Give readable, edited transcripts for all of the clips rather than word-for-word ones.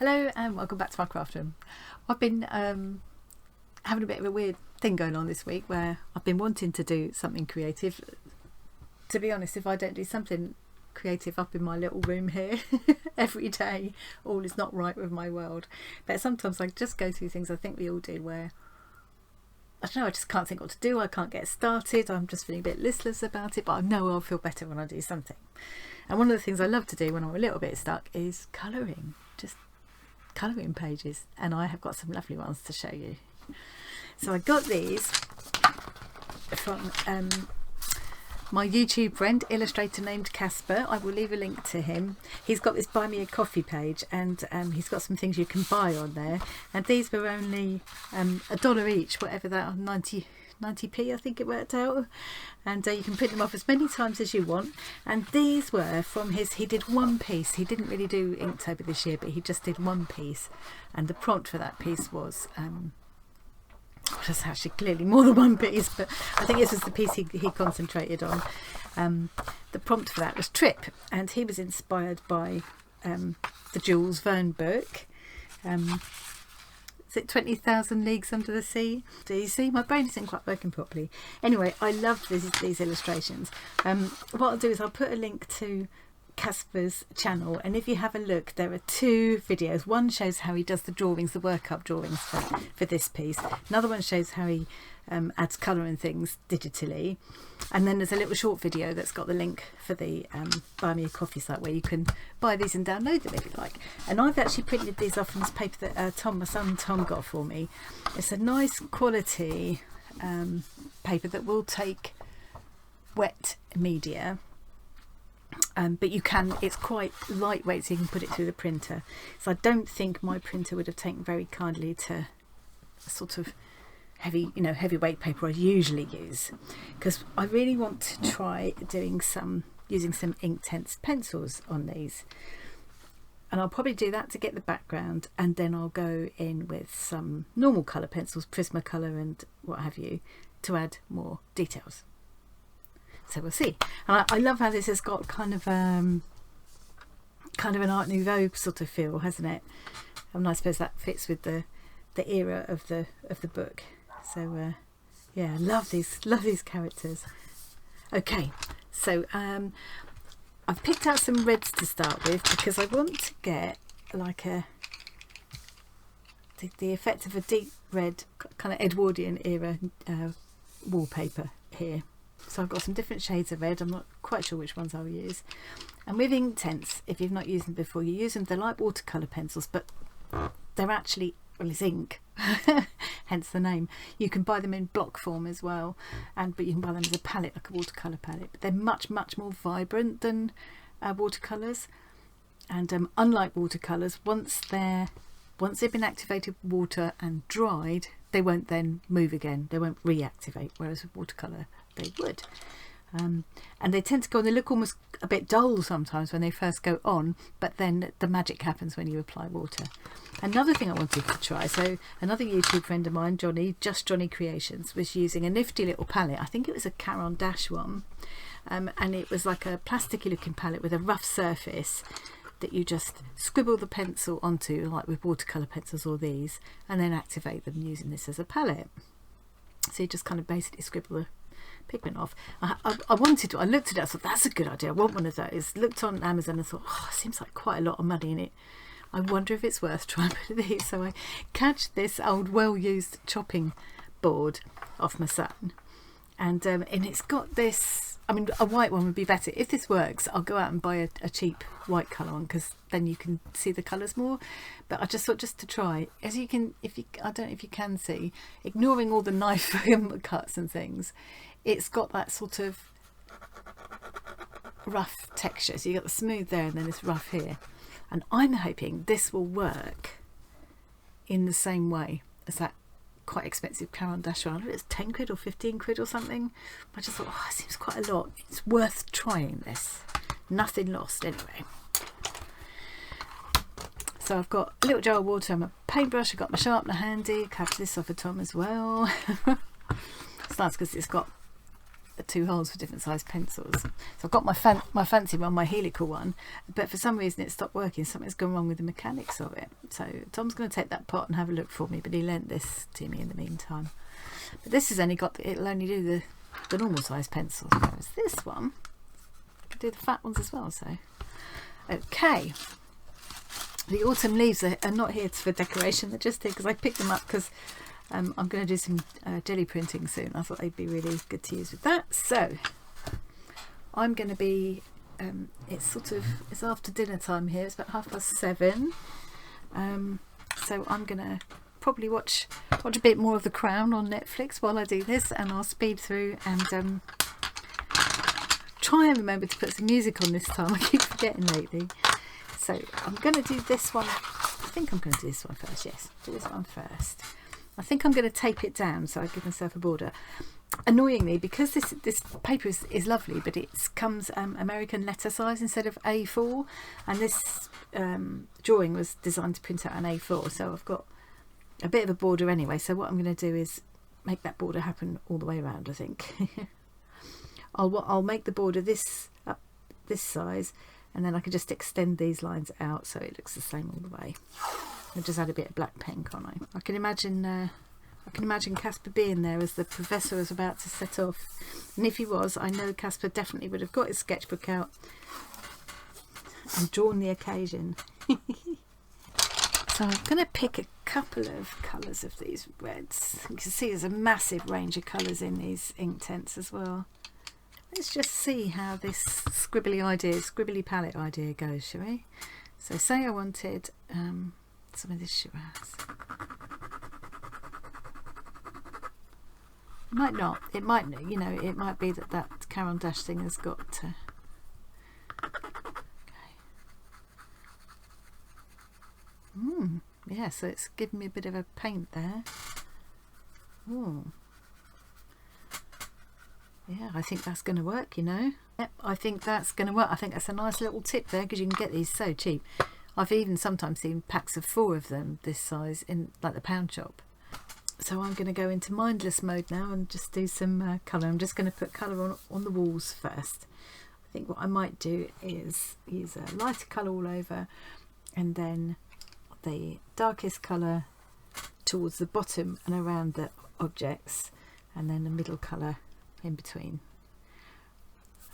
Hello and welcome back to my craft room. I've been having a bit of a weird thing going on this week where I've been wanting to do something creative. To be honest, if I don't do something creative up in my little room here every day, all is not right with my world. But sometimes I just go through things, I think we all do, where I don't know, I just can't think what to do, I can't get started, I'm just feeling a bit listless about it, but I know I'll feel better when I do something. And one of the things I love to do when I'm a little bit stuck is colouring, just colouring pages, and I have got some lovely ones to show you. So I got these from my YouTube friend, illustrator named Kasper. I will leave a link to him. He's got this buy me a coffee page, and he's got some things you can buy on there, and these were only $1 each, whatever that, 90p I think it worked out, and you can print them off as many times as you want. And these were from he did one piece. He didn't really do Inktober this year, but he just did one piece, and the prompt for that piece was there's actually clearly more than one piece, but I think this was the piece he concentrated on. The prompt for that was trip, and he was inspired by the Jules Verne book. Is it 20,000 Leagues Under the Sea? Do you see? My brain isn't quite working properly. Anyway, I loved these illustrations. What I'll do is I'll put a link to Kasper's channel, and if you have a look, there are two videos. One shows how he does the drawings, the workup drawings for this piece. Another one shows how he adds colour and things digitally, and then there's a little short video that's got the link for the buy me a coffee site where you can buy these and download them if you like. And I've actually printed these off on this paper that my son Tom got for me. It's a nice quality paper that will take wet media, but it's quite lightweight, so you can put it through the printer. So I don't think my printer would have taken very kindly to sort of heavyweight paper I usually use, because I really want to try using some Inktense pencils on these, and I'll probably do that to get the background, and then I'll go in with some normal colour pencils, Prismacolor and what have you, to add more details. So we'll see. And I love how this has got kind of an Art Nouveau sort of feel, hasn't it? And I suppose that fits with the era of the book. So yeah, love these characters. Okay, so I've picked out some reds to start with, because I want to get like the effect of a deep red kind of Edwardian era wallpaper here. So I've got some different shades of red. I'm not quite sure which ones I'll use. And with Inktense, if you've not used them before, you use them. They're like watercolour pencils, but they're actually, well, it's ink, hence the name. You can buy them in block form as well, but you can buy them as a palette, like a watercolour palette. But they're much more vibrant than watercolours. And unlike watercolours, once they've been activated with water and dried, they won't then move again. They won't reactivate, whereas with watercolour they would. And they tend to go on, they look almost a bit dull sometimes when they first go on, but then the magic happens when you apply water. Another thing I wanted to try, so another YouTube friend of mine, Johnny Creations, was using a nifty little palette. I think it was a Caran d'Ache one, and it was like a plasticky looking palette with a rough surface that you just scribble the pencil onto, like with watercolour pencils or these, and then activate them using this as a palette. So you just kind of basically scribble the pigment off. I looked at it, I thought that's a good idea, I want one of those. Looked on Amazon and thought, it seems like quite a lot of money in it. I wonder if it's worth trying one of these. So I catched this old well-used chopping board off my son, and it's got this, I mean, a white one would be better. If this works, I'll go out and buy a cheap white colour one, because then you can see the colours more. But I just thought, just to try, I don't know if you can see, ignoring all the knife cuts and things, it's got that sort of rough texture. So you got the smooth there and then this rough here. And I'm hoping this will work in the same way as that quite expensive Caran d'Ache one. I don't know if it's 10 quid or 15 quid or something. I just thought, it seems quite a lot. It's worth trying this. Nothing lost anyway. So I've got a little jar of water and my paintbrush. I've got my sharpener handy. Cut this off of Tom as well. It's nice because it's got two holes for different size pencils. So I've got my fancy one, my helical one, but for some reason it stopped working. Something's gone wrong with the mechanics of it. So Tom's going to take that pot and have a look for me, but he lent this to me in the meantime. But this has only got, it'll only do the normal size pencils, whereas this one can do the fat ones as well. So okay, the autumn leaves are not here for decoration, they're just here because I picked them up because I'm going to do some jelly printing soon. I thought they'd be really good to use with that. So I'm going to be, it's after dinner time here, it's about 7:30. So I'm going to probably watch a bit more of The Crown on Netflix while I do this, and I'll speed through and try and remember to put some music on this time. I keep forgetting lately. So I'm going to do this one. I think I'm going to do this one first. Yes, do this one first. I think I'm going to tape it down so I give myself a border. Annoyingly, because this paper is lovely, but it comes American letter size instead of A4, and this drawing was designed to print out an A4, so I've got a bit of a border anyway. So what I'm going to do is make that border happen all the way around, I think. I'll make the border this size, and then I can just extend these lines out so it looks the same all the way. I'll just add a bit of black pen, can't I? I can imagine Kasper being there as the professor was about to set off, and if he was, I know Kasper definitely would have got his sketchbook out and drawn the occasion. So I'm going to pick a couple of colours of these reds. You can see there's a massive range of colours in these Inktense as well. Let's just see how this scribbly palette idea goes, shall we? So say I wanted some of this Shiraz. Might not. It might, you know, it might be that Caran d'Ache thing has got okay. Yeah, so it's given me a bit of a paint there. Ooh. Yeah, I think that's going to work, you know. Yep, I think that's going to work. I think that's a nice little tip there, because you can get these so cheap. I've even sometimes seen packs of 4 of them this size in like the pound shop. So I'm going to go into mindless mode now and just do some colour. I'm just going to put colour on the walls first. I think what I might do is use a lighter colour all over, and then the darkest colour towards the bottom and around the objects, and then the middle colour in between.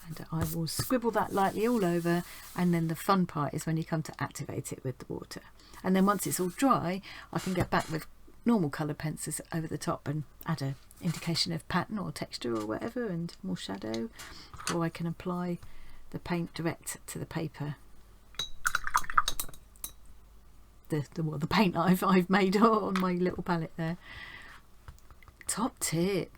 And I will scribble that lightly all over, and then the fun part is when you come to activate it with the water. And then once it's all dry, I can get back with normal colour pencils over the top and add an indication of pattern or texture or whatever, and more shadow, or I can apply the paint direct to the paper. The paint I've made on my little palette there. Top tip.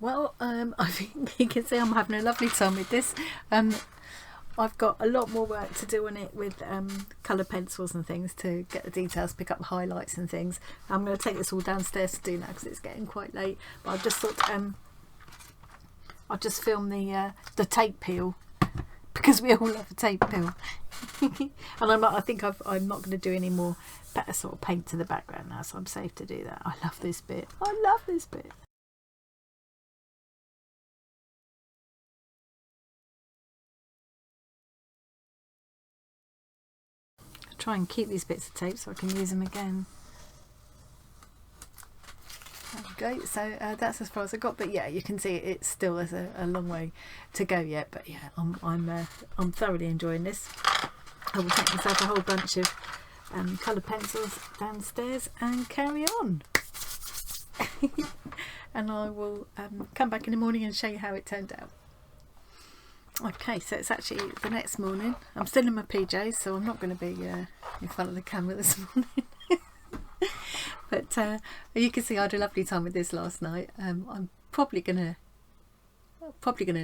Well, I think you can see I'm having a lovely time with this. I've got a lot more work to do on it with colour pencils and things to get the details, pick up highlights and things. I'm going to take this all downstairs to do now because it's getting quite late. But I just thought I'll just film the tape peel, because we all love a tape peel. And I think I'm not going to do any more better sort of paint to the background now, so I'm safe to do that. I love this bit. I love this bit. Try and keep these bits of tape so I can use them again. Okay, so that's as far as I got, but yeah, you can see it still has a long way to go yet. But yeah, I'm thoroughly enjoying this. I will take myself a whole bunch of colour pencils downstairs and carry on. And I will come back in the morning and show you how it turned out. Okay, so it's actually the next morning. I'm still in my PJs, so I'm not going to be in front of the camera this morning. But you can see I had a lovely time with this last night. I'm probably gonna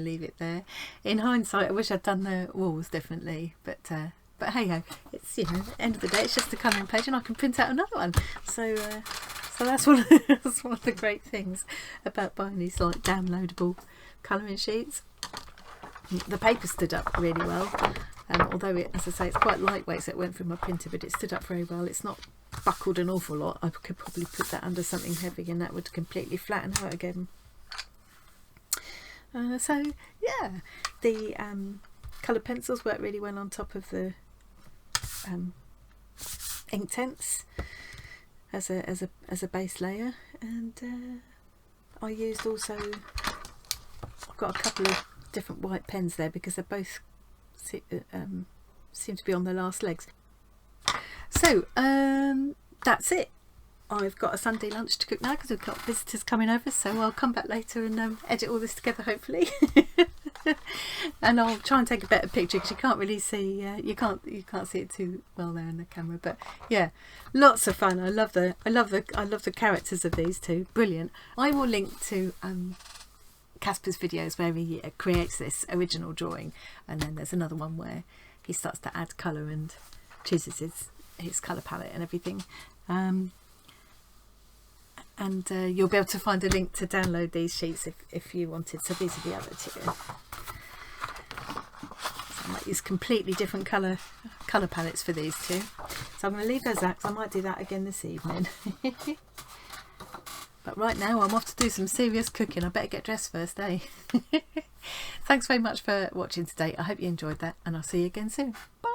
leave it there. In hindsight, I wish I'd done the walls differently, but hey ho, it's, you know, at the end of the day, it's just a colouring page, and I can print out another one. So that's that's one of the great things about buying these like downloadable colouring sheets. The paper stood up really well, although it, as I say, it's quite lightweight, so it went through my printer, but it stood up very well. It's not buckled an awful lot. I could probably put that under something heavy and that would completely flatten out again. So yeah, the colour pencils work really well on top of the ink tents as a base layer, and I used also, I've got a couple of different white pens there because they both seem to be on their last legs. So that's it. I've got a Sunday lunch to cook now because we've got visitors coming over, so I'll come back later and edit all this together, hopefully. And I'll try and take a better picture because you can't really see, you can't see it too well there in the camera. But yeah, lots of fun. I love the characters of these two. Brilliant. I will link to Kasper's videos where he creates this original drawing, and then there's another one where he starts to add colour and chooses his colour palette and everything, and you'll be able to find a link to download these sheets if you wanted. So these are the other two. So I might use completely different colour palettes for these two, so I'm going to leave those out because I might do that again this evening. But right now I'm off to do some serious cooking. I better get dressed first, eh? Thanks very much for watching today. I hope you enjoyed that, and I'll see you again soon. Bye!